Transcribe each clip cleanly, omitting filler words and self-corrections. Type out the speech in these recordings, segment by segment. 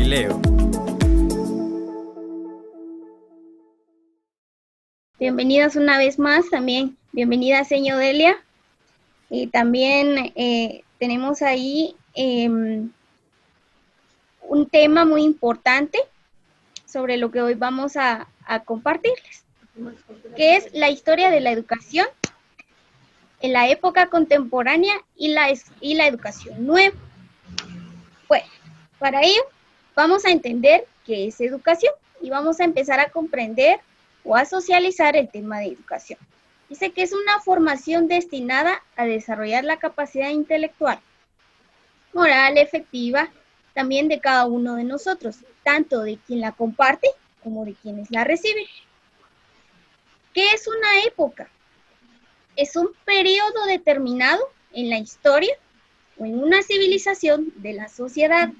Galileo. Bienvenidas una vez más, también bienvenida señor Delia. Y también tenemos ahí un tema muy importante sobre lo que hoy vamos a compartirles, que es la historia de la educación en la época contemporánea y la educación nueva. Bueno, para ello vamos a entender qué es educación y vamos a empezar a comprender o a socializar el tema de educación. Dice que es una formación destinada a desarrollar la capacidad intelectual, moral, efectiva, también de cada uno de nosotros, tanto de quien la comparte como de quienes la reciben. ¿Qué es una época? Es un periodo determinado en la historia o en una civilización de la sociedad.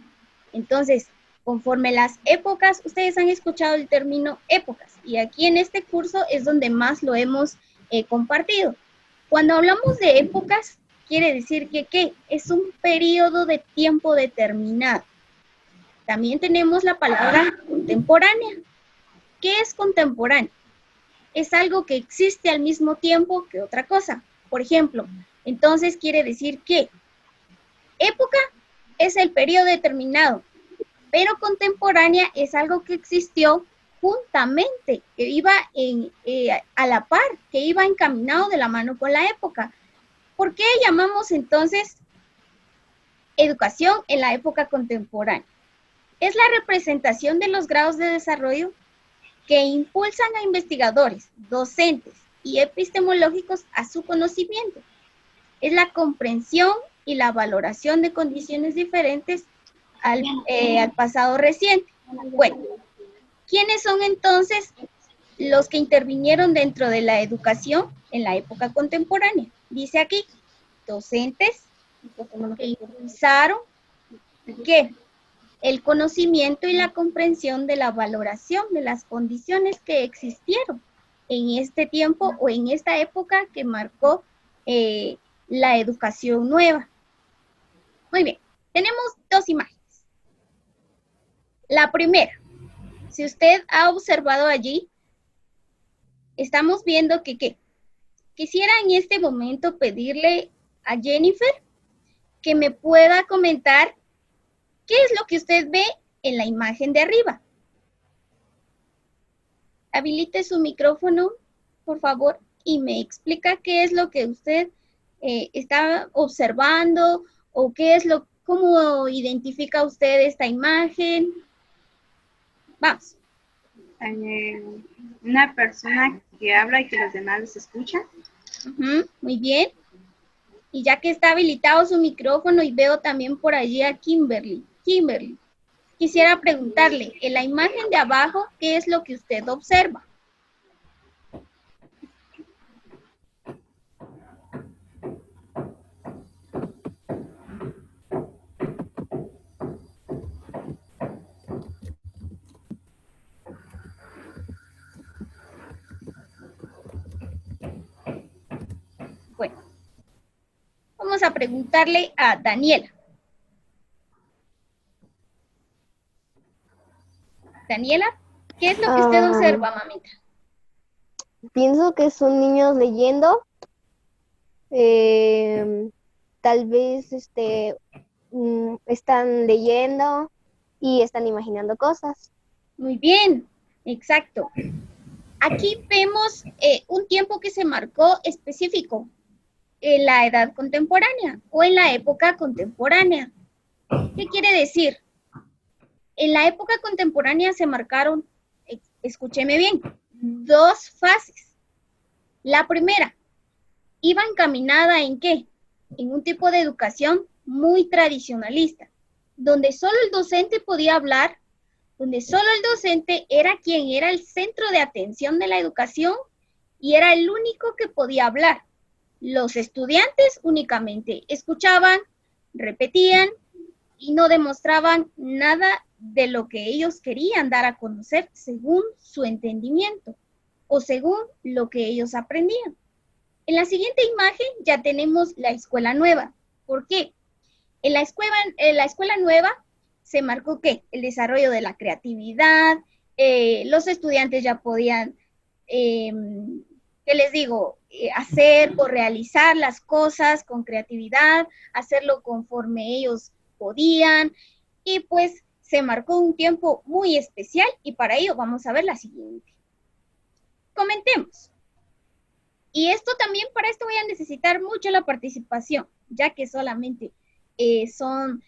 Entonces, conforme las épocas, ustedes han escuchado el término épocas, y aquí en este curso es donde más lo hemos compartido. Cuando hablamos de épocas, quiere decir que ¿qué? Es un periodo de tiempo determinado. También tenemos la palabra contemporánea. ¿Qué es contemporáneo? Es algo que existe al mismo tiempo que otra cosa. Por ejemplo, entonces quiere decir que época es el periodo determinado, pero contemporánea es algo que existió juntamente, que iba a la par, que iba encaminado de la mano con la época. ¿Por qué llamamos entonces educación en la época contemporánea? Es la representación de los grados de desarrollo que impulsan a investigadores, docentes y epistemológicos a su conocimiento. Es la comprensión y la valoración de condiciones diferentes al pasado reciente. Bueno, ¿quiénes son entonces los que intervinieron dentro de la educación en la época contemporánea? Dice aquí, docentes que impulsaron ¿qué? El conocimiento y la comprensión de la valoración de las condiciones que existieron en este tiempo o en esta época que marcó la educación nueva. Muy bien, tenemos dos imágenes. La primera, si usted ha observado allí, estamos viendo que ¿qué? Quisiera en este momento pedirle a Jennifer que me pueda comentar qué es lo que usted ve en la imagen de arriba. Habilite su micrófono, por favor, y me explica qué es lo que usted está observando o cómo identifica usted esta imagen. Vamos. Una persona que habla y que los demás les escuchan. Muy bien. Y ya que está habilitado su micrófono y veo también por allí a Kimberly. Kimberly, quisiera preguntarle, en la imagen de abajo, ¿qué es lo que usted observa? Bueno, vamos a preguntarle a Daniela. Daniela, ¿qué es lo que usted observa, mamita? Pienso que son niños leyendo. Tal vez están leyendo y están imaginando cosas. Muy bien, exacto. Aquí vemos un tiempo que se marcó específico en la edad contemporánea o en la época contemporánea. ¿Qué quiere decir? En la época contemporánea se marcaron, escúcheme bien, dos fases. La primera, iba encaminada ¿en qué? En un tipo de educación muy tradicionalista, donde solo el docente podía hablar, donde solo el docente era quien era el centro de atención de la educación y era el único que podía hablar. Los estudiantes únicamente escuchaban, repetían y no demostraban nada de lo que ellos querían dar a conocer según su entendimiento o según lo que ellos aprendían. En la siguiente imagen ya tenemos la escuela nueva. ¿Por qué? En la escuela nueva se marcó ¿qué? El desarrollo de la creatividad, los estudiantes ya podían, ¿qué les digo? Hacer o realizar las cosas con creatividad, hacerlo conforme ellos podían, y pues se marcó un tiempo muy especial, y para ello vamos a ver la siguiente. Comentemos. Y esto también, para esto voy a necesitar mucho la participación, ya que solamente son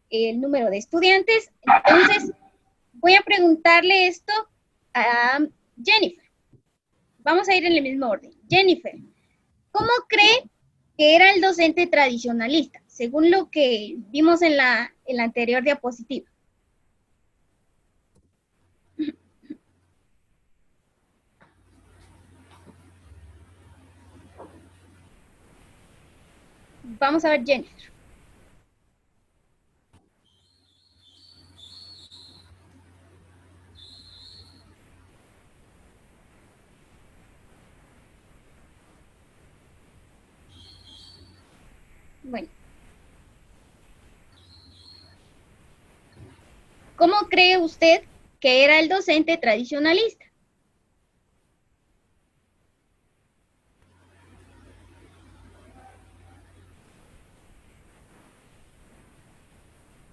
el número de estudiantes. Entonces, voy a preguntarle esto a Jennifer. Vamos a ir en el mismo orden. Jennifer, ¿cómo cree que era el docente tradicionalista, según lo que vimos en la anterior diapositiva? Vamos a ver, Jennifer. Bueno. ¿Cómo cree usted que era el docente tradicionalista?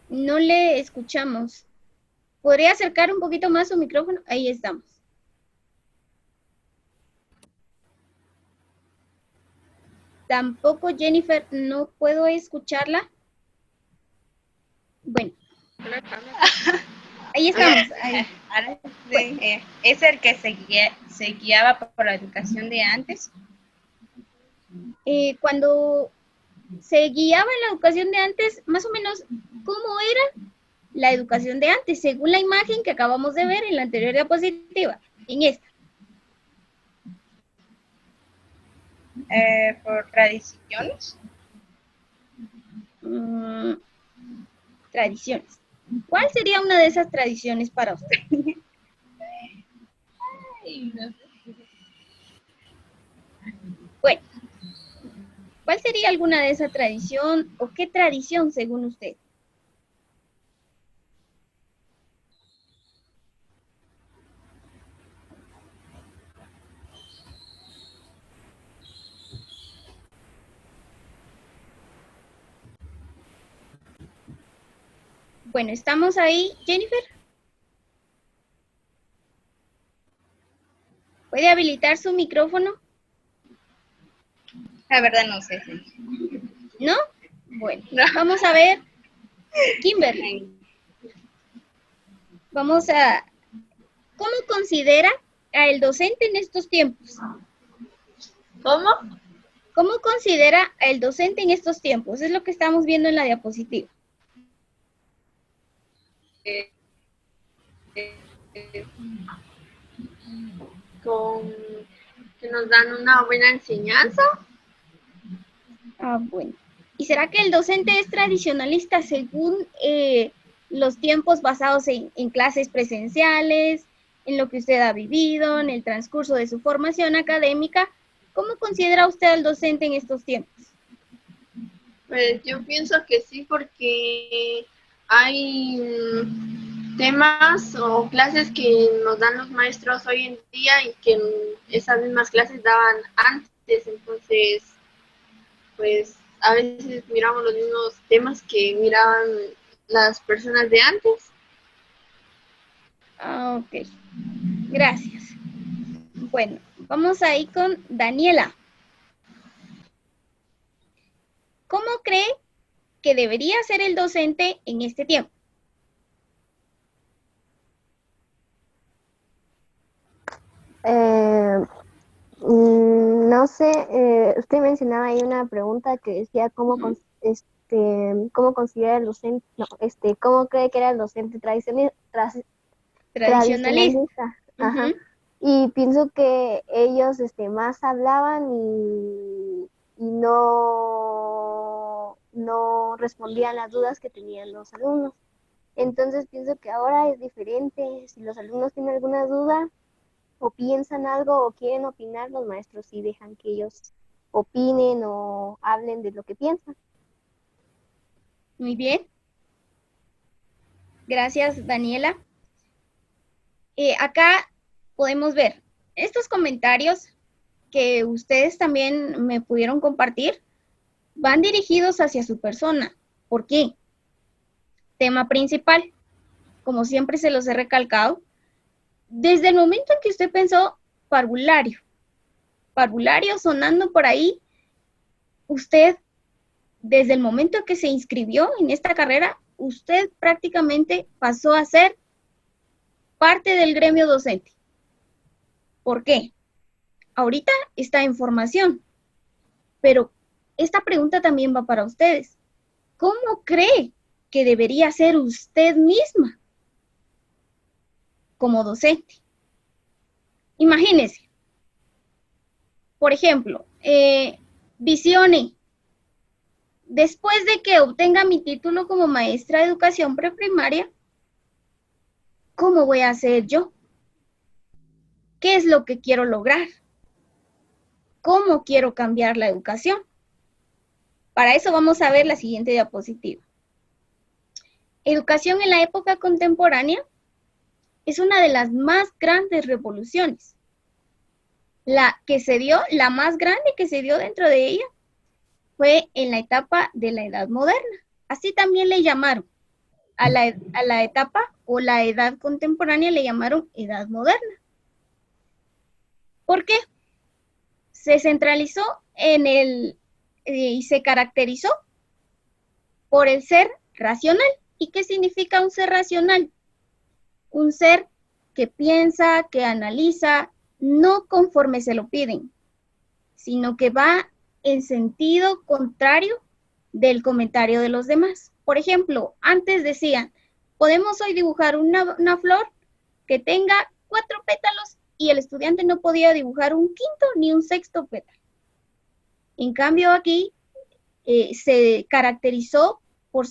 No le escuchamos. ¿Podría acercar un poquito más su micrófono? Ahí estamos. Tampoco, Jennifer, no puedo escucharla. Bueno, ahí estamos. Ahí. ¿Es el que se guiaba por la educación de antes? Cuando se guiaba en la educación de antes, más o menos, ¿cómo era la educación de antes? Según la imagen que acabamos de ver en la anterior diapositiva, en esta. ¿Por tradiciones? Tradiciones. ¿Cuál sería una de esas tradiciones para usted? Ay, no sé. Bueno, ¿cuál sería alguna de esa tradición o qué tradición según usted? Bueno, ¿estamos ahí, Jennifer? ¿Puede habilitar su micrófono? La verdad no sé. ¿No? Bueno, No. vamos a ver, Kimberly. Vamos a... ¿Cómo considera al docente en estos tiempos? ¿Cómo? ¿Cómo considera al docente en estos tiempos? Es lo que estamos viendo en la diapositiva. Con que nos dan una buena enseñanza. Bueno. ¿Y será que el docente es tradicionalista según los tiempos basados en clases presenciales, en lo que usted ha vivido, en el transcurso de su formación académica? ¿Cómo considera usted al docente en estos tiempos? Pues yo pienso que sí, porque hay temas o clases que nos dan los maestros hoy en día y que esas mismas clases daban antes, entonces pues a veces miramos los mismos temas que miraban las personas de antes. Ok, gracias. Bueno, vamos ahí con Daniela. ¿Cómo cree que debería ser el docente en este tiempo? No sé, usted mencionaba ahí una pregunta que decía cómo considera el docente, no, cómo cree que era el docente Tradicionalista. tradicionalista. Ajá. Y pienso que ellos más hablaban y no respondían las dudas que tenían los alumnos. Entonces pienso que ahora es diferente. Si los alumnos tienen alguna duda o piensan algo o quieren opinar, los maestros sí dejan que ellos opinen o hablen de lo que piensan. Muy bien. Gracias, Daniela. Acá podemos ver estos comentarios que ustedes también me pudieron compartir, van dirigidos hacia su persona. ¿Por qué? Tema principal, como siempre se los he recalcado, desde el momento en que usted pensó parvulario sonando por ahí, usted, desde el momento en que se inscribió en esta carrera, usted prácticamente pasó a ser parte del gremio docente. ¿Por qué? Ahorita está en formación, pero esta pregunta también va para ustedes. ¿Cómo cree que debería ser usted misma como docente? Imagínese, por ejemplo, visione, después de que obtenga mi título como maestra de educación preprimaria, ¿cómo voy a ser yo? ¿Qué es lo que quiero lograr? ¿Cómo quiero cambiar la educación? Para eso vamos a ver la siguiente diapositiva. Educación en la época contemporánea es una de las más grandes revoluciones. La más grande que se dio dentro de ella fue en la etapa de la Edad Moderna. Así también le llamaron. A la etapa o la edad contemporánea le llamaron Edad Moderna. ¿Por qué? Se centralizó y se caracterizó por el ser racional. ¿Y qué significa un ser racional? Un ser que piensa, que analiza, no conforme se lo piden, sino que va en sentido contrario del comentario de los demás. Por ejemplo, antes decían, podemos hoy dibujar una flor que tenga 4 pétalos y el estudiante no podía dibujar un quinto ni un sexto pétalo. En cambio aquí se caracterizó por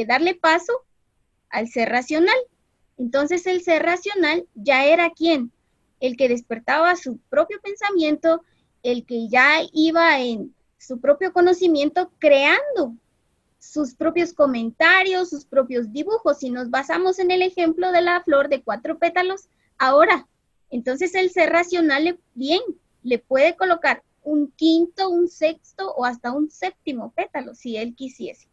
darle paso al ser racional. Entonces el ser racional ya era ¿quién? El que despertaba su propio pensamiento, el que ya iba en su propio conocimiento creando sus propios comentarios, sus propios dibujos. Si nos basamos en el ejemplo de la flor de 4 pétalos, ahora, entonces el ser racional le puede colocar un quinto, un sexto o hasta un séptimo pétalo, si él quisiese.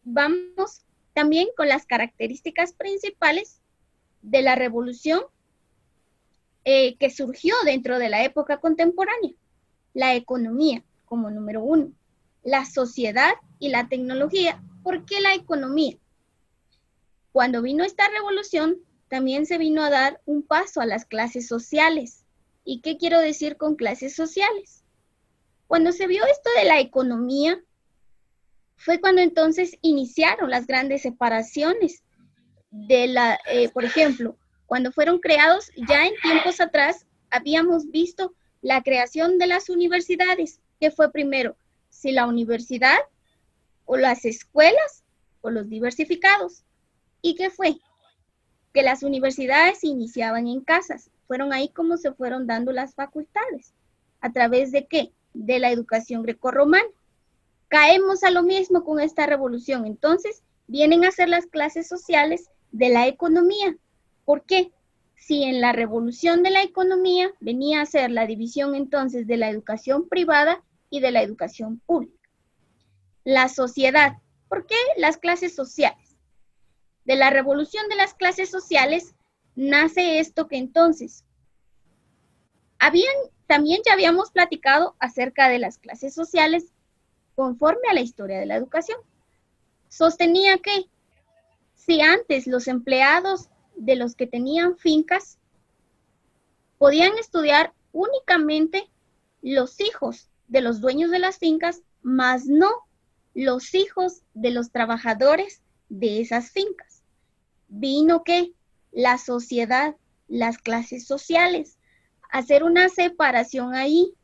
Vamos también con las características principales de la revolución que surgió dentro de la época contemporánea. La economía como número 1, la sociedad y la tecnología. ¿Por qué la economía? Cuando vino esta revolución, también se vino a dar un paso a las clases sociales. ¿Y qué quiero decir con clases sociales? Cuando se vio esto de la economía, fue cuando entonces iniciaron las grandes separaciones por ejemplo, cuando fueron creados, ya en tiempos atrás, habíamos visto la creación de las universidades. ¿Qué fue primero? Si la universidad o las escuelas o los diversificados. ¿Y qué fue? Que las universidades se iniciaban en casas. Fueron ahí como se fueron dando las facultades. ¿A través de qué? De la educación grecorromana. Caemos a lo mismo con esta revolución. Entonces, vienen a ser las clases sociales de la economía. ¿Por qué? Si en la revolución de la economía venía a ser la división entonces de la educación privada y de la educación pública. La sociedad. ¿Por qué las clases sociales? De la revolución de las clases sociales nace esto que entonces también ya habíamos platicado acerca de las clases sociales conforme a la historia de la educación. Sostenía que si antes los empleados de los que tenían fincas podían estudiar únicamente los hijos de los dueños de las fincas, más no los hijos de los trabajadores de esas fincas. Vino que la sociedad, las clases sociales, hacer una separación ahí.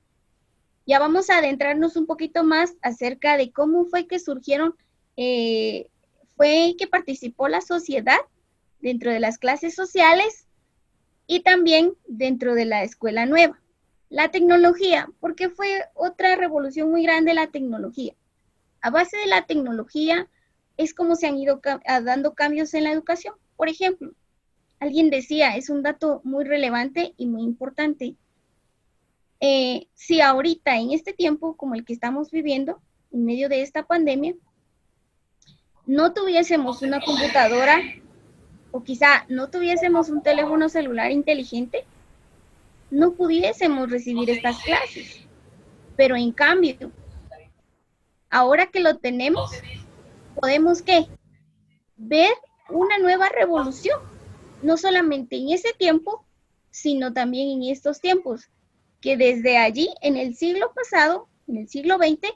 Ya vamos a adentrarnos un poquito más acerca de cómo fue que surgieron, fue que participó la sociedad dentro de las clases sociales y también dentro de la escuela nueva. La tecnología, porque fue otra revolución muy grande la tecnología. A base de la tecnología es como se han ido dando cambios en la educación. Por ejemplo, alguien decía, es un dato muy relevante y muy importante. Si ahorita, en este tiempo como el que estamos viviendo, en medio de esta pandemia, no tuviésemos una computadora o quizá no tuviésemos un teléfono celular inteligente, no pudiésemos recibir estas clases. Pero en cambio, ahora que lo tenemos, podemos ¿qué? Ver una nueva revolución, no solamente en ese tiempo, sino también en estos tiempos, que desde allí, en el siglo pasado, en el siglo XX,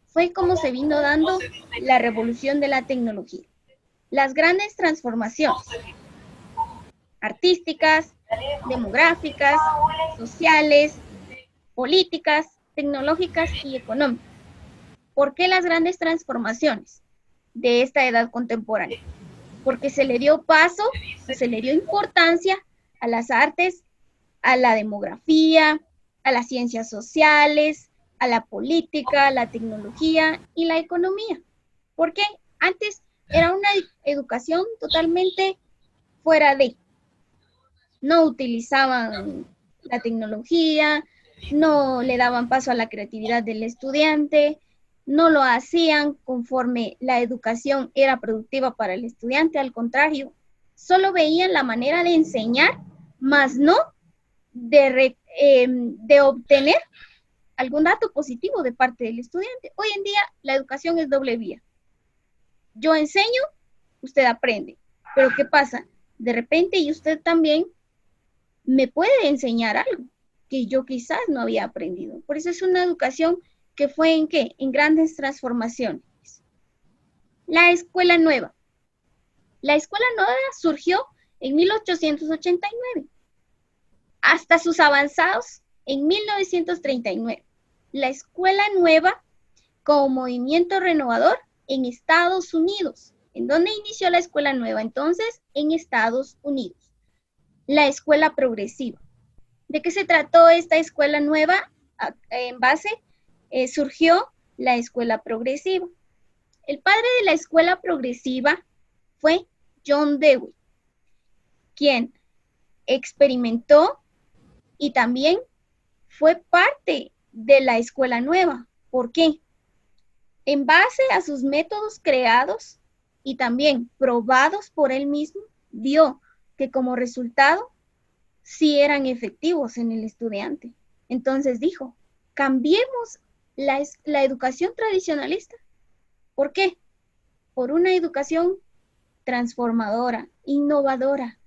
fue como se vino dando la revolución de la tecnología. Las grandes transformaciones artísticas, demográficas, sociales, políticas, tecnológicas y económicas. ¿Por qué las grandes transformaciones de esta edad contemporánea? Porque se le dio paso, se le dio importancia a las artes, a la demografía, a las ciencias sociales, a la política, la tecnología y la economía. Porque antes era una educación totalmente fuera de. No utilizaban la tecnología, no le daban paso a la creatividad del estudiante, no lo hacían conforme la educación era productiva para el estudiante, al contrario, solo veían la manera de enseñar, más no de obtener algún dato positivo de parte del estudiante. Hoy en día la educación es doble vía. Yo enseño, usted aprende, pero ¿qué pasa? De repente y usted también me puede enseñar algo que yo quizás no había aprendido. Por eso es una educación que fue ¿en qué? En grandes transformaciones. La escuela nueva. La escuela nueva surgió en 1889, hasta sus avanzados en 1939. La escuela nueva como movimiento renovador en Estados Unidos. ¿En dónde inició la escuela nueva? Entonces, en Estados Unidos. La escuela progresiva. ¿De qué se trató esta escuela nueva? En base surgió la escuela progresiva. El padre de la escuela progresiva fue John Dewey, quien experimentó y también fue parte de la escuela nueva. ¿Por qué? En base a sus métodos creados y también probados por él mismo, vio que como resultado sí eran efectivos en el estudiante. Entonces dijo, cambiemos la educación tradicionalista. ¿Por qué? Por una educación transformadora, innovadora,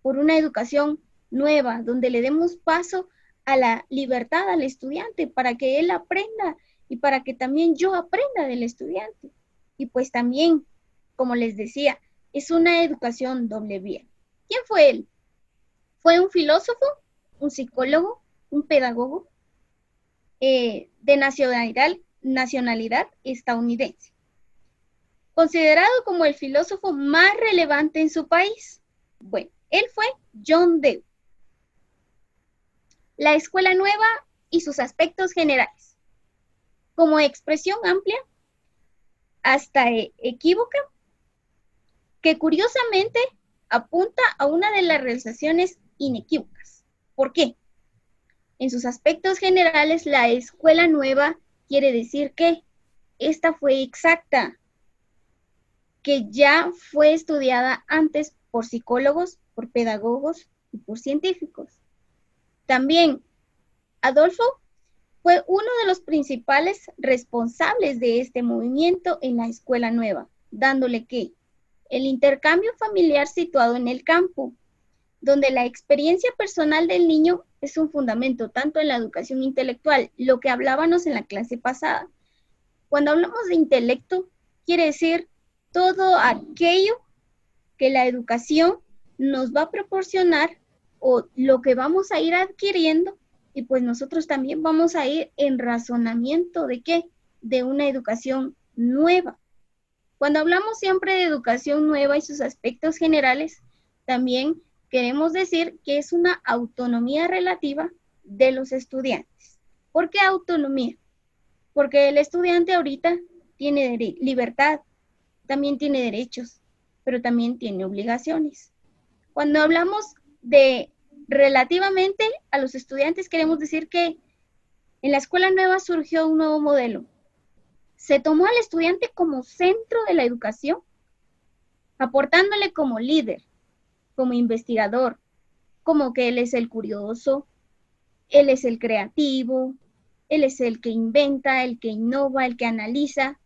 por una educación nueva, donde le demos paso a la libertad al estudiante para que él aprenda y para que también yo aprenda del estudiante. Y pues también, como les decía, es una educación doble vía. ¿Quién fue él? Fue un filósofo, un psicólogo, un pedagogo de nacionalidad estadounidense, considerado como el filósofo más relevante en su país. Bueno, él fue John Dewey. La escuela nueva y sus aspectos generales, como expresión amplia hasta equívoca, que curiosamente apunta a una de las realizaciones inequívocas. ¿Por qué? En sus aspectos generales, la escuela nueva quiere decir que esta fue exacta, que ya fue estudiada antes por psicólogos, por pedagogos y por científicos. También Adolfo fue uno de los principales responsables de este movimiento en la escuela nueva, dándole que el intercambio familiar situado en el campo, donde la experiencia personal del niño es un fundamento tanto en la educación intelectual, lo que hablábamos en la clase pasada. Cuando hablamos de intelecto, quiere decir todo aquello que la educación nos va a proporcionar o lo que vamos a ir adquiriendo, y pues nosotros también vamos a ir en razonamiento de ¿qué? De una educación nueva. Cuando hablamos siempre de educación nueva y sus aspectos generales, también queremos decir que es una autonomía relativa de los estudiantes. ¿Por qué autonomía? Porque el estudiante ahorita tiene libertad, también tiene derechos, pero también tiene obligaciones. Cuando hablamos de relativamente a los estudiantes, queremos decir que en la escuela nueva surgió un nuevo modelo. Se tomó al estudiante como centro de la educación, aportándole como líder, como investigador, como que él es el curioso, él es el creativo, él es el que inventa, el que innova, el que analiza,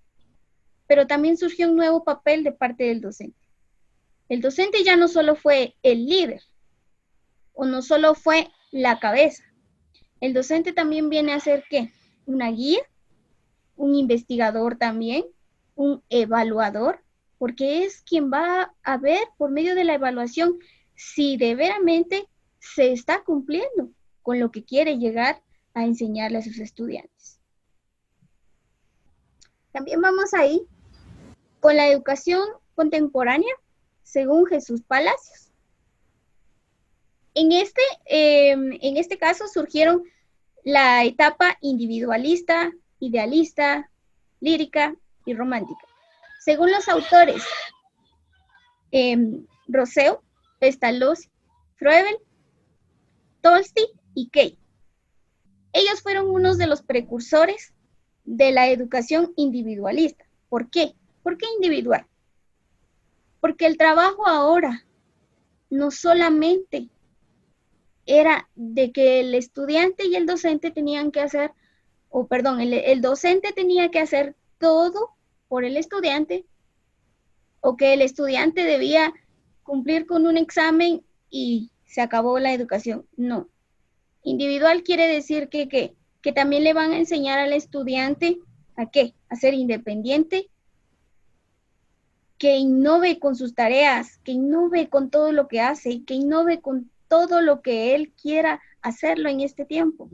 pero también surgió un nuevo papel de parte del docente. El docente ya no solo fue el líder, o no solo fue la cabeza. El docente también viene a ser, ¿qué? Una guía, un investigador también, un evaluador, porque es quien va a ver por medio de la evaluación si de veramente se está cumpliendo con lo que quiere llegar a enseñarle a sus estudiantes. También vamos ahí con la educación contemporánea, según Jesús Palacios. En este caso surgieron la etapa individualista, idealista, lírica y romántica. Según los autores, Rousseau, Pestalozzi, Froebel, Tolstoy y Key. Ellos fueron unos de los precursores de la educación individualista. ¿Por qué? ¿Por qué individual? Porque el trabajo ahora no solamente era de que el estudiante y el docente tenían que hacer, el docente tenía que hacer todo por el estudiante, o que el estudiante debía cumplir con un examen y se acabó la educación. No. Individual quiere decir que también le van a enseñar al estudiante ¿a qué? A ser independiente, que innove con sus tareas, que innove con todo lo que hace, que innove con todo lo que él quiera hacerlo en este tiempo.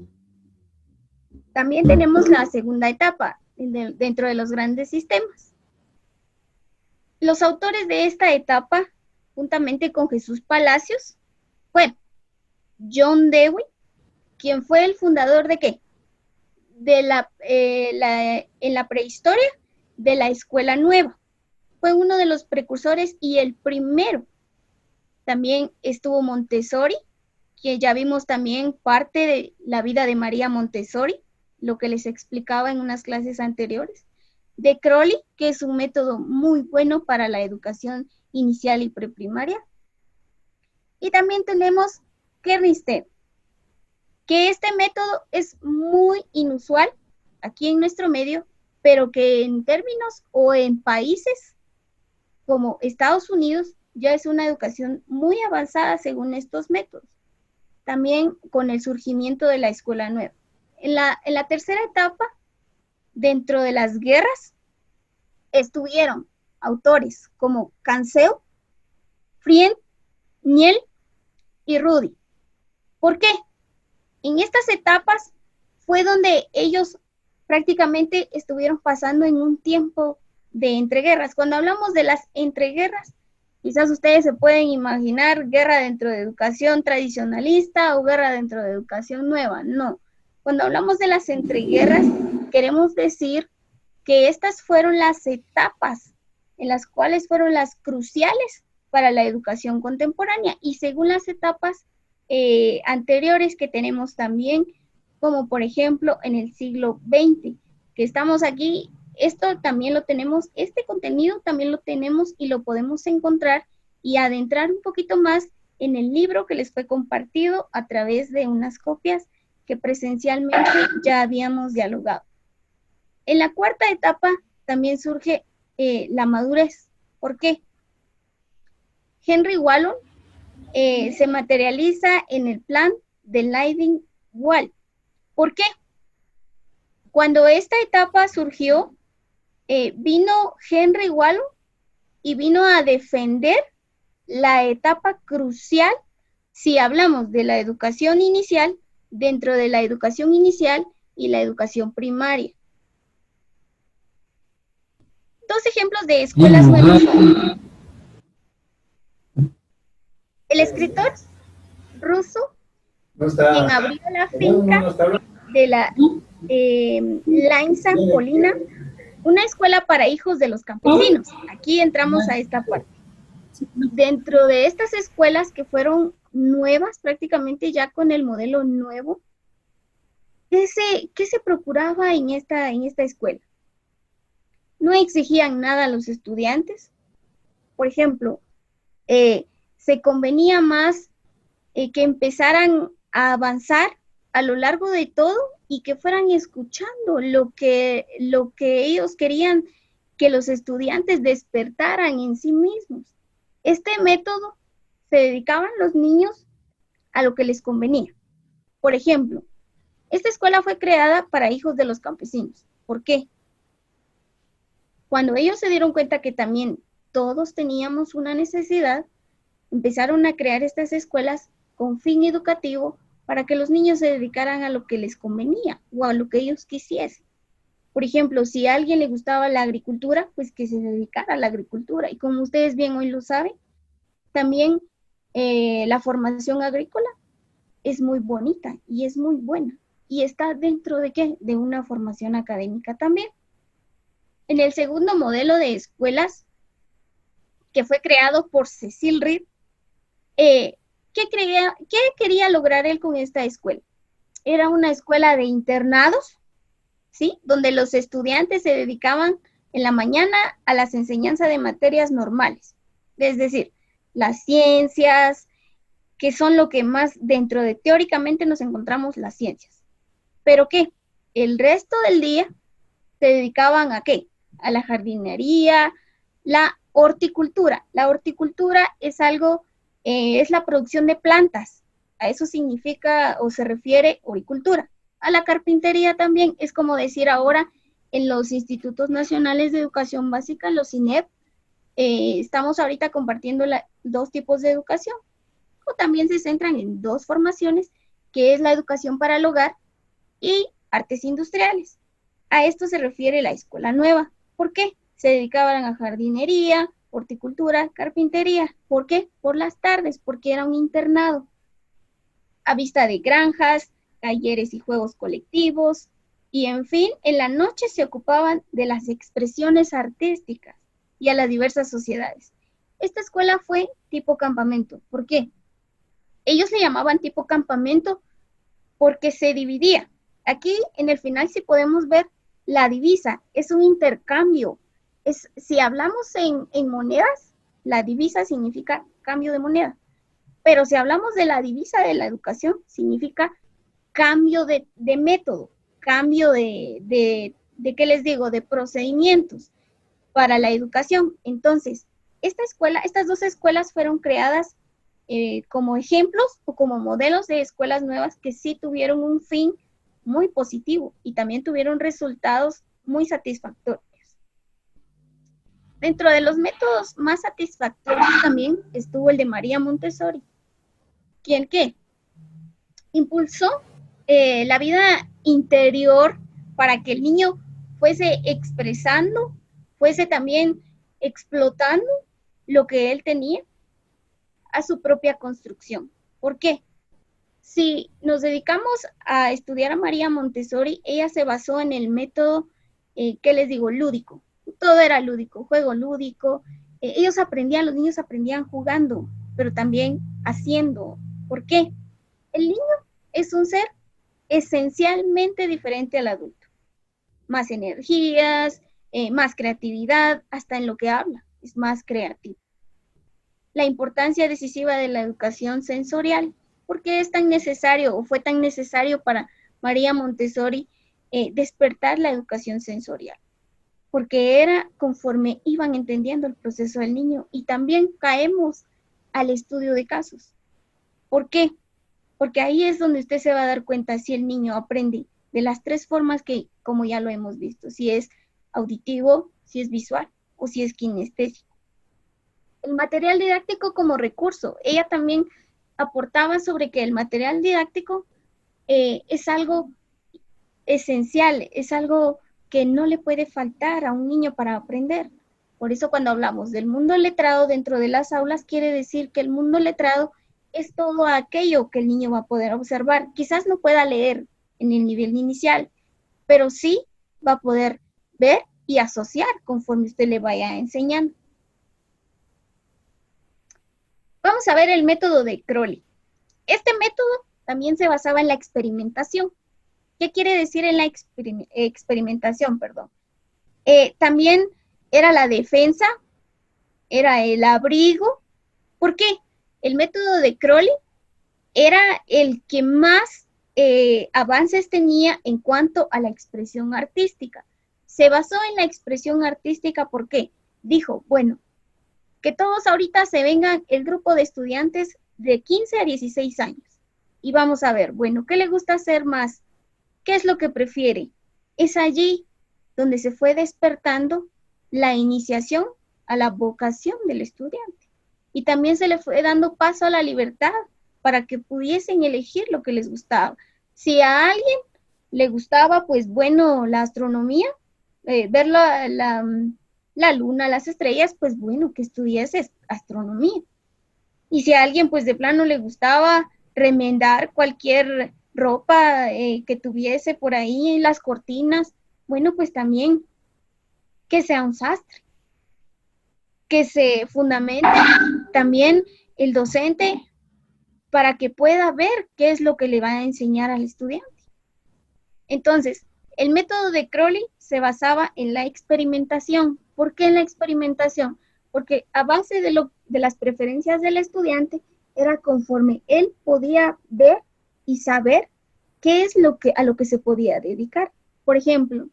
También tenemos la segunda etapa dentro de los grandes sistemas. Los autores de esta etapa, juntamente con Jesús Palacios, fue John Dewey, quien fue el fundador de ¿qué? En la prehistoria de la escuela nueva. Fue uno de los precursores y el primero. También estuvo Montessori, que ya vimos también parte de la vida de María Montessori, lo que les explicaba en unas clases anteriores. De Crowley, que es un método muy bueno para la educación inicial y preprimaria. Y también tenemos Kernigstein, que este método es muy inusual aquí en nuestro medio, pero que en términos o en países como Estados Unidos ya es una educación muy avanzada según estos métodos. También con el surgimiento de la escuela nueva. En la tercera etapa, dentro de las guerras, estuvieron autores como Canseu, Friend, Niel y Rudy. ¿Por qué? En estas etapas fue donde ellos prácticamente estuvieron pasando en un tiempo de entreguerras. Cuando hablamos de las entreguerras, quizás ustedes se pueden imaginar guerra dentro de educación tradicionalista o guerra dentro de educación nueva. No. Cuando hablamos de las entreguerras, queremos decir que estas fueron las etapas en las cuales fueron las cruciales para la educación contemporánea, y según las etapas anteriores que tenemos también, como por ejemplo en el siglo XX, que estamos aquí, esto también lo tenemos, este contenido también lo tenemos y lo podemos encontrar y adentrar un poquito más en el libro que les fue compartido a través de unas copias que presencialmente ya habíamos dialogado. En la cuarta etapa también surge la madurez. ¿Por qué? Henry Wallon se materializa en el plan de Leiden-Wald. ¿Por qué? Cuando esta etapa surgió, vino Henry Wallon y vino a defender la etapa crucial, si hablamos de la educación inicial, dentro de la educación inicial y la educación primaria. Dos ejemplos de escuelas nuevas. El escritor ruso, quien abrió la finca de la Lainza Polina, una escuela para hijos de los campesinos. Aquí entramos a esta parte. Dentro de estas escuelas que fueron nuevas, prácticamente ya con el modelo nuevo, ¿qué se procuraba en esta escuela? No exigían nada a los estudiantes. Por ejemplo, se convenía más que empezaran a avanzar a lo largo de todo y que fueran escuchando lo que ellos querían que los estudiantes despertaran en sí mismos. Este método se dedicaban los niños a lo que les convenía. Por ejemplo, esta escuela fue creada para hijos de los campesinos. ¿Por qué? Cuando ellos se dieron cuenta que también todos teníamos una necesidad, empezaron a crear estas escuelas con fin educativo para que los niños se dedicaran a lo que les convenía o a lo que ellos quisiesen. Por ejemplo, si a alguien le gustaba la agricultura, pues que se dedicara a la agricultura. Y como ustedes bien hoy lo saben, también la formación agrícola es muy bonita y es muy buena. Y está dentro de ¿qué? De una formación académica también. En el segundo modelo de escuelas, que fue creado por Cecil Reed, ¿qué quería lograr él con esta escuela? Era una escuela de internados, ¿sí? Donde los estudiantes se dedicaban en la mañana a las enseñanzas de materias normales, es decir, las ciencias, que son lo que más dentro de teóricamente nos encontramos las ciencias. ¿Pero qué? El resto del día se dedicaban ¿a qué? A la jardinería, la horticultura. La horticultura es algo, es la producción de plantas. A eso significa o se refiere horticultura. A la carpintería también es como decir ahora en los Institutos Nacionales de Educación Básica, los INEP, estamos ahorita compartiendo dos tipos de educación. O también se centran en dos formaciones, que es la educación para el hogar y artes industriales. A esto se refiere la escuela nueva. ¿Por qué? Se dedicaban a jardinería, horticultura, carpintería. ¿Por qué? Por las tardes, porque era un internado. A vista de granjas, talleres y juegos colectivos. Y en fin, en la noche se ocupaban de las expresiones artísticas y a las diversas sociedades. Esta escuela fue tipo campamento. ¿Por qué? Ellos le llamaban tipo campamento porque se dividía. Aquí en el final sí podemos ver la divisa, es un intercambio. Si hablamos en monedas, la divisa significa cambio de moneda. Pero si hablamos de la divisa de la educación, significa cambio de método, cambio ¿qué les digo? De procedimientos para la educación. Entonces, estas dos escuelas fueron creadas como ejemplos o como modelos de escuelas nuevas que sí tuvieron un fin muy positivo y también tuvieron resultados muy satisfactorios. Dentro de los métodos más satisfactorios también estuvo el de María Montessori, quien ¿qué? Impulsó la vida interior para que el niño fuese expresando, fuese también explotando lo que él tenía a su propia construcción. ¿Por qué? Si nos dedicamos a estudiar a María Montessori, ella se basó en el método, ¿qué les digo? Lúdico. Todo era lúdico, juego lúdico. Los niños aprendían jugando, pero también haciendo. ¿Por qué? El niño es un ser esencialmente diferente al adulto. Más energías, más creatividad, hasta en lo que habla, es más creativo. La importancia decisiva de la educación sensorial. ¿Por qué es tan necesario o fue tan necesario para María Montessori despertar la educación sensorial? Porque era conforme iban entendiendo el proceso del niño y también caemos al estudio de casos. ¿Por qué? Porque ahí es donde usted se va a dar cuenta si el niño aprende de las tres formas que, como ya lo hemos visto, si es auditivo, si es visual o si es kinestésico. El material didáctico como recurso. Ella también aportaba sobre que el material didáctico es algo esencial, es algo que no le puede faltar a un niño para aprender. Por eso cuando hablamos del mundo letrado dentro de las aulas, quiere decir que el mundo letrado es todo aquello que el niño va a poder observar. Quizás no pueda leer en el nivel inicial, pero sí va a poder ver y asociar conforme usted le vaya enseñando. Vamos a ver el método de Crowley. Este método también se basaba en la experimentación. ¿Qué quiere decir en la experimentación? También era la defensa, era el abrigo. ¿Por qué? El método de Crowley era el que más avances tenía en cuanto a la expresión artística. Se basó en la expresión artística, ¿por qué? Dijo, bueno, que todos ahorita se vengan el grupo de estudiantes de 15 a 16 años. Y vamos a ver, bueno, ¿qué le gusta hacer más? ¿Qué es lo que prefiere? Es allí donde se fue despertando la iniciación a la vocación del estudiante. Y también se le fue dando paso a la libertad para que pudiesen elegir lo que les gustaba. Si a alguien le gustaba, pues bueno, la astronomía, ver la luna, las estrellas, pues bueno, que estudiase astronomía. Y si a alguien pues de plano le gustaba remendar cualquier ropa que tuviese por ahí en las cortinas, bueno, pues también que sea un sastre. Que se fundamente también el docente para que pueda ver qué es lo que le va a enseñar al estudiante. Entonces, el método de Crowley se basaba en la experimentación. ¿Por qué en la experimentación? Porque a base de las preferencias del estudiante era conforme él podía ver y saber qué es a lo que se podía dedicar. Por ejemplo,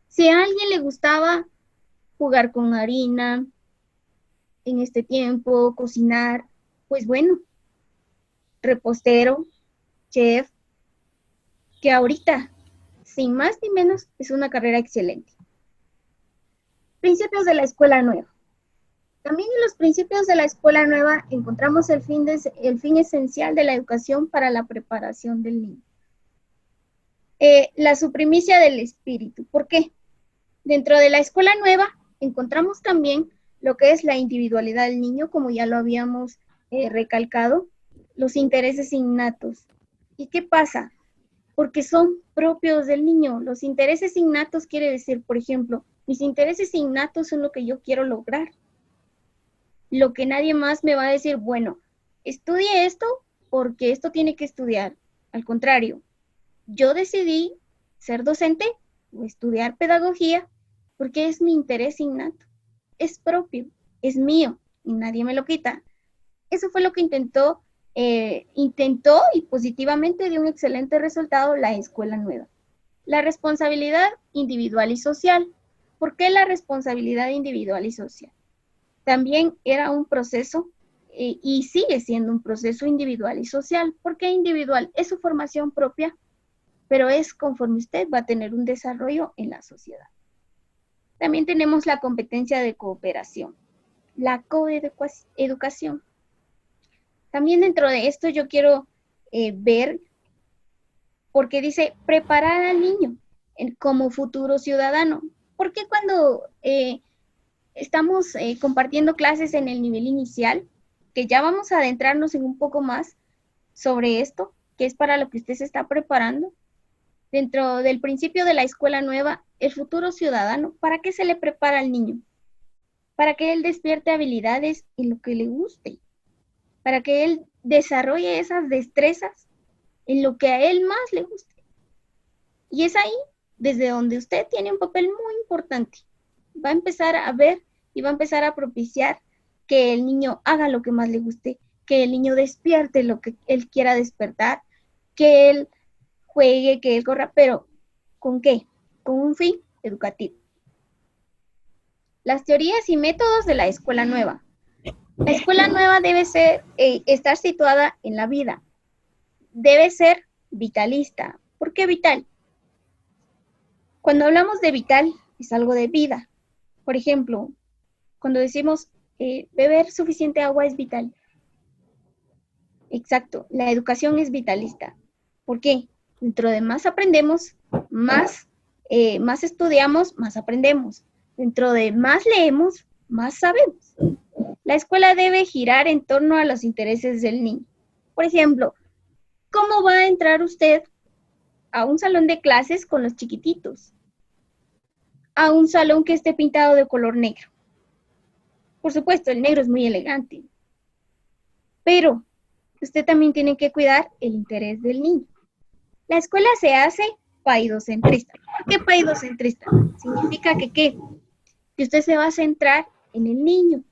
si a alguien le gustaba jugar con harina en este tiempo, cocinar, pues bueno, repostero, chef, que ahorita, sin más ni menos, es una carrera excelente. Principios de la escuela nueva. También en los principios de la escuela nueva encontramos el fin esencial de la educación para la preparación del niño. La suprimicia del espíritu. ¿Por qué? Dentro de la escuela nueva encontramos también lo que es la individualidad del niño, como ya lo habíamos recalcado, los intereses innatos. ¿Y qué pasa? Porque son propios del niño. Los intereses innatos quiere decir, por ejemplo, mis intereses innatos son lo que yo quiero lograr. Lo que nadie más me va a decir, bueno, estudie esto porque esto tiene que estudiar. Al contrario, yo decidí ser docente o estudiar pedagogía porque es mi interés innato. Es propio, es mío y nadie me lo quita. Eso fue lo que intentó y positivamente dio un excelente resultado la escuela nueva. La responsabilidad individual y social. ¿Por qué la responsabilidad individual y social? También era un proceso y sigue siendo un proceso individual y social. ¿Por qué individual? Es su formación propia, pero es conforme usted va a tener un desarrollo en la sociedad. También tenemos la competencia de cooperación, la coeducación. También dentro de esto yo quiero ver, porque dice preparar al niño como futuro ciudadano. ¿Por qué cuando estamos compartiendo clases en el nivel inicial, que ya vamos a adentrarnos en un poco más sobre esto, que es para lo que usted se está preparando? Dentro del principio de la escuela nueva, el futuro ciudadano, ¿para qué se le prepara al niño? Para que él despierte habilidades en lo que le guste, para que él desarrolle esas destrezas en lo que a él más le guste. Y es ahí desde donde usted tiene un papel muy importante. Va a empezar a ver y va a empezar a propiciar que el niño haga lo que más le guste, que el niño despierte lo que él quiera despertar, que él juegue, que él corra, pero ¿con qué? Con un fin educativo. Las teorías y métodos de la escuela nueva. La escuela nueva debe estar situada en la vida. Debe ser vitalista. ¿Por qué vital? Cuando hablamos de vital, es algo de vida. Por ejemplo, cuando decimos beber suficiente agua es vital. Exacto, la educación es vitalista. ¿Por qué? Dentro de más aprendemos, más estudiamos, más aprendemos. Dentro de más leemos, más sabemos. La escuela debe girar en torno a los intereses del niño. Por ejemplo, ¿cómo va a entrar usted a un salón de clases con los chiquititos? a un salón que esté pintado de color negro. Por supuesto, el negro es muy elegante, pero usted también tiene que cuidar el interés del niño. La escuela se hace paidocentrista. ¿Por qué paidocentrista? Significa que, ¿qué? Que usted se va a centrar en el niño.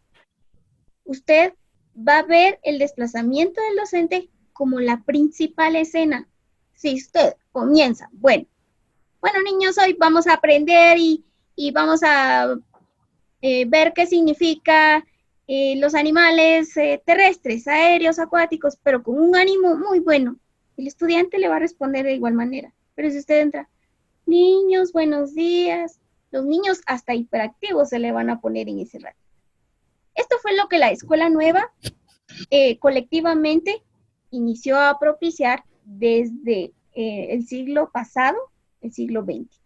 Usted va a ver el desplazamiento del docente como la principal escena. Si usted comienza, bueno niños, hoy vamos a aprender y vamos a ver qué significa los animales terrestres, aéreos, acuáticos, pero con un ánimo muy bueno. El estudiante le va a responder de igual manera. Pero si usted entra, niños, buenos días, los niños hasta hiperactivos se le van a poner en ese rato. Esto fue lo que la escuela nueva colectivamente inició a propiciar desde el siglo pasado, el siglo XX.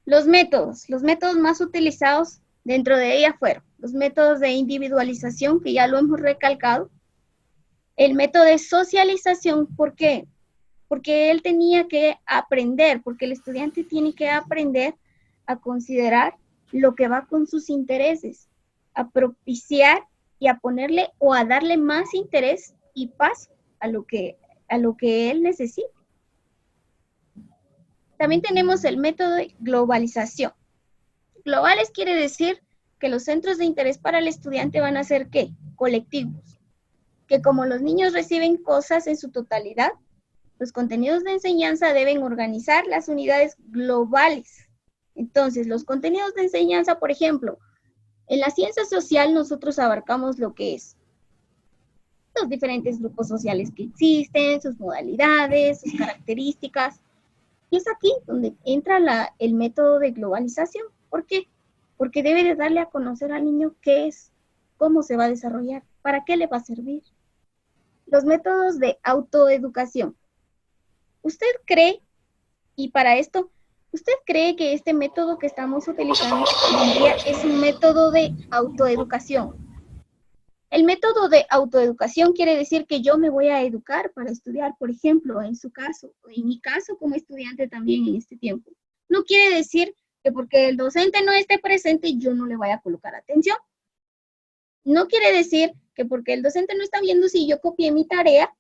Los métodos más utilizados dentro de ella fueron los métodos de individualización, que ya lo hemos recalcado, el método de socialización. ¿Por qué? Porque él tenía que aprender, porque el estudiante tiene que aprender a considerar lo que va con sus intereses, a propiciar y a ponerle o a darle más interés y paso a lo que él necesita. También tenemos el método de globalización. Globales quiere decir que los centros de interés para el estudiante van a ser, ¿qué? Colectivos. Que como los niños reciben cosas en su totalidad, los contenidos de enseñanza deben organizar las unidades globales. Entonces, los contenidos de enseñanza, por ejemplo, en la ciencia social nosotros abarcamos lo que es los diferentes grupos sociales que existen, sus modalidades, sus características. Y es aquí donde entra el método de globalización. ¿Por qué? Porque debe de darle a conocer al niño qué es, cómo se va a desarrollar, para qué le va a servir. Los métodos de autoeducación. ¿Usted cree, y para esto, usted cree que este método que estamos utilizando hoy en día es un método de autoeducación? El método de autoeducación quiere decir que yo me voy a educar para estudiar, por ejemplo, en su caso, o en mi caso como estudiante también en este tiempo. No quiere decir que porque el docente no esté presente, yo no le voy a colocar atención. No quiere decir que porque el docente no está viendo si yo copié mi tarea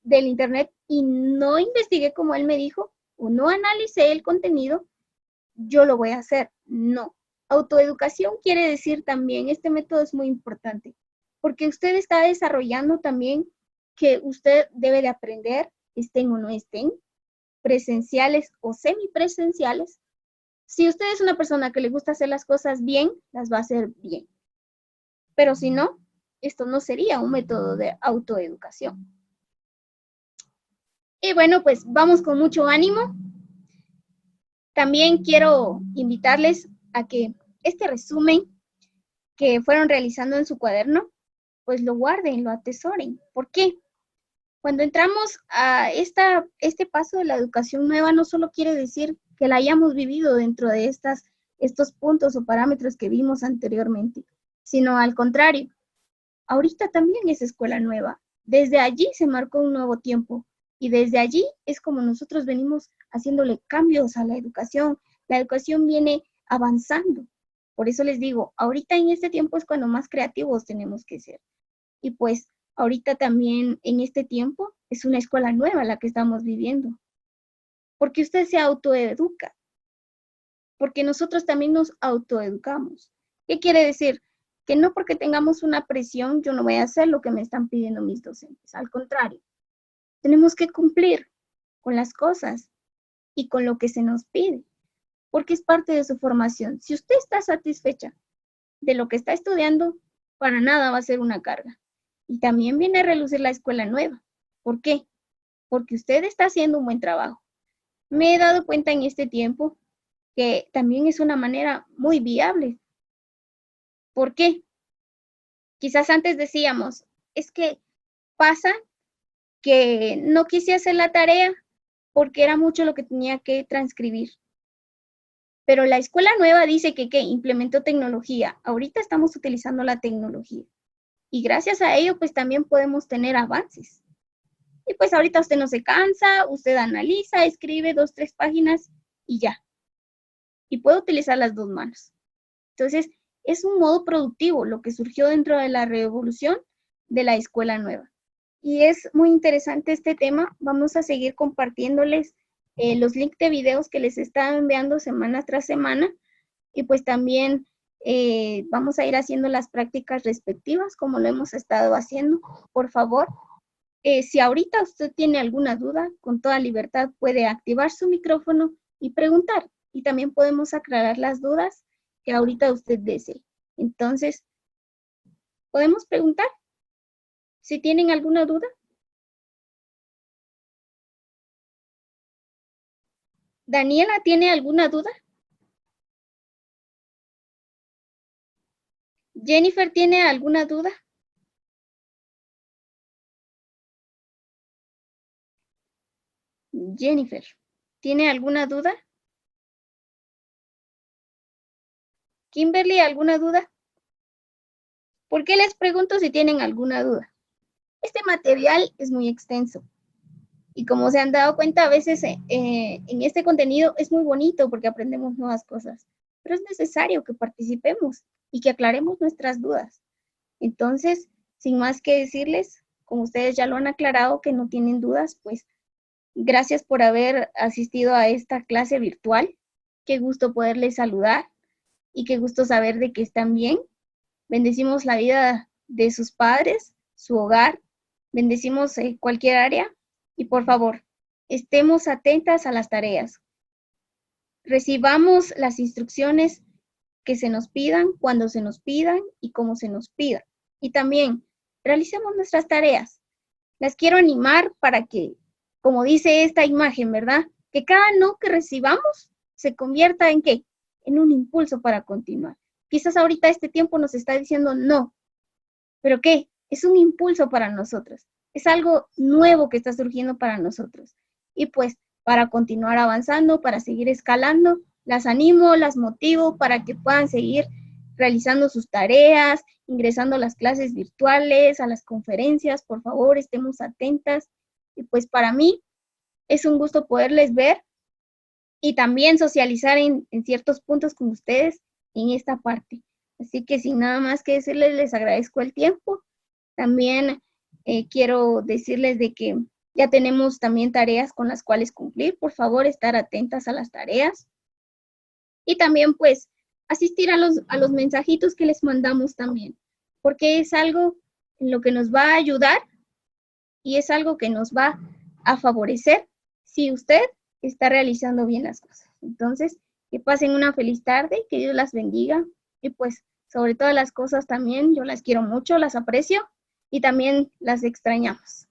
del internet y no investigué como él me dijo, o no analicé el contenido, yo lo voy a hacer. No. Autoeducación quiere decir también, este método es muy importante, porque usted está desarrollando también que usted debe de aprender, estén o no estén, presenciales o semipresenciales. Si usted es una persona que le gusta hacer las cosas bien, las va a hacer bien. Pero si no, esto no sería un método de autoeducación. Y bueno, pues vamos con mucho ánimo. También quiero invitarles a que este resumen que fueron realizando en su cuaderno, pues lo guarden, lo atesoren. ¿Por qué? Cuando entramos a este paso de la educación nueva, no solo quiere decir que la hayamos vivido dentro de estos puntos o parámetros que vimos anteriormente, sino al contrario, ahorita también es escuela nueva. Desde allí se marcó un nuevo tiempo y desde allí es como nosotros venimos haciéndole cambios a la educación. La educación viene avanzando. Por eso les digo, ahorita en este tiempo es cuando más creativos tenemos que ser. Y pues ahorita también en este tiempo es una escuela nueva la que estamos viviendo. Porque usted se autoeduca. Porque nosotros también nos autoeducamos. ¿Qué quiere decir? Que no porque tengamos una presión, yo no voy a hacer lo que me están pidiendo mis docentes. Al contrario, tenemos que cumplir con las cosas y con lo que se nos pide, porque es parte de su formación. Si usted está satisfecha de lo que está estudiando, para nada va a ser una carga. Y también viene a relucir la escuela nueva. ¿Por qué? Porque usted está haciendo un buen trabajo. Me he dado cuenta en este tiempo que también es una manera muy viable. ¿Por qué? Quizás antes decíamos, es que pasa que no quise hacer la tarea porque era mucho lo que tenía que transcribir. Pero la escuela nueva dice que implementó tecnología. Ahorita estamos utilizando la tecnología. Y gracias a ello, pues también podemos tener avances. Y pues ahorita usted no se cansa, usted analiza, escribe 2, 3 páginas y ya. y puede utilizar las dos manos. Entonces, es un modo productivo lo que surgió dentro de la revolución de la escuela nueva. Y es muy interesante este tema. Vamos a seguir compartiéndoles los links de videos que les están enviando semana tras semana. Y pues también vamos a ir haciendo las prácticas respectivas como lo hemos estado haciendo. Por favor, si ahorita usted tiene alguna duda, con toda libertad puede activar su micrófono y preguntar. Y también podemos aclarar las dudas que ahorita usted desee. Entonces, podemos preguntar si tienen alguna duda. Daniela, ¿tiene alguna duda? Jennifer, ¿tiene alguna duda? Jennifer, ¿tiene alguna duda? Kimberly, ¿alguna duda? ¿Por qué les pregunto si tienen alguna duda? Este material es muy extenso. Y como se han dado cuenta, a veces en este contenido es muy bonito porque aprendemos nuevas cosas. Pero es necesario que participemos y que aclaremos nuestras dudas. Entonces, sin más que decirles, como ustedes ya lo han aclarado, que no tienen dudas, pues gracias por haber asistido a esta clase virtual. Qué gusto poderles saludar y qué gusto saber de que están bien. Bendecimos la vida de sus padres, su hogar, bendecimos cualquier área y por favor, estemos atentas a las tareas. Recibamos las instrucciones que se nos pidan, cuando se nos pidan y cómo se nos pidan. Y también realicemos nuestras tareas. Las quiero animar para que, como dice esta imagen, ¿verdad? Que cada no que recibamos se convierta en ¿qué? En un impulso para continuar. Quizás ahorita este tiempo nos está diciendo no, pero ¿qué? Es un impulso para nosotros. Es algo nuevo que está surgiendo para nosotros. Y pues para continuar avanzando, para seguir escalando, las animo, las motivo para que puedan seguir realizando sus tareas, ingresando a las clases virtuales, a las conferencias. Por favor, estemos atentas. Y pues para mí es un gusto poderles ver y también socializar en ciertos puntos con ustedes en esta parte. Así que sin nada más que decirles, les agradezco el tiempo. También quiero decirles de que ya tenemos también tareas con las cuales cumplir. Por favor, estar atentas a las tareas. Y también, pues, asistir a los mensajitos que les mandamos también, porque es algo en lo que nos va a ayudar y es algo que nos va a favorecer si usted está realizando bien las cosas. Entonces, que pasen una feliz tarde, que Dios las bendiga y pues, sobre todas las cosas también, yo las quiero mucho, las aprecio y también las extrañamos.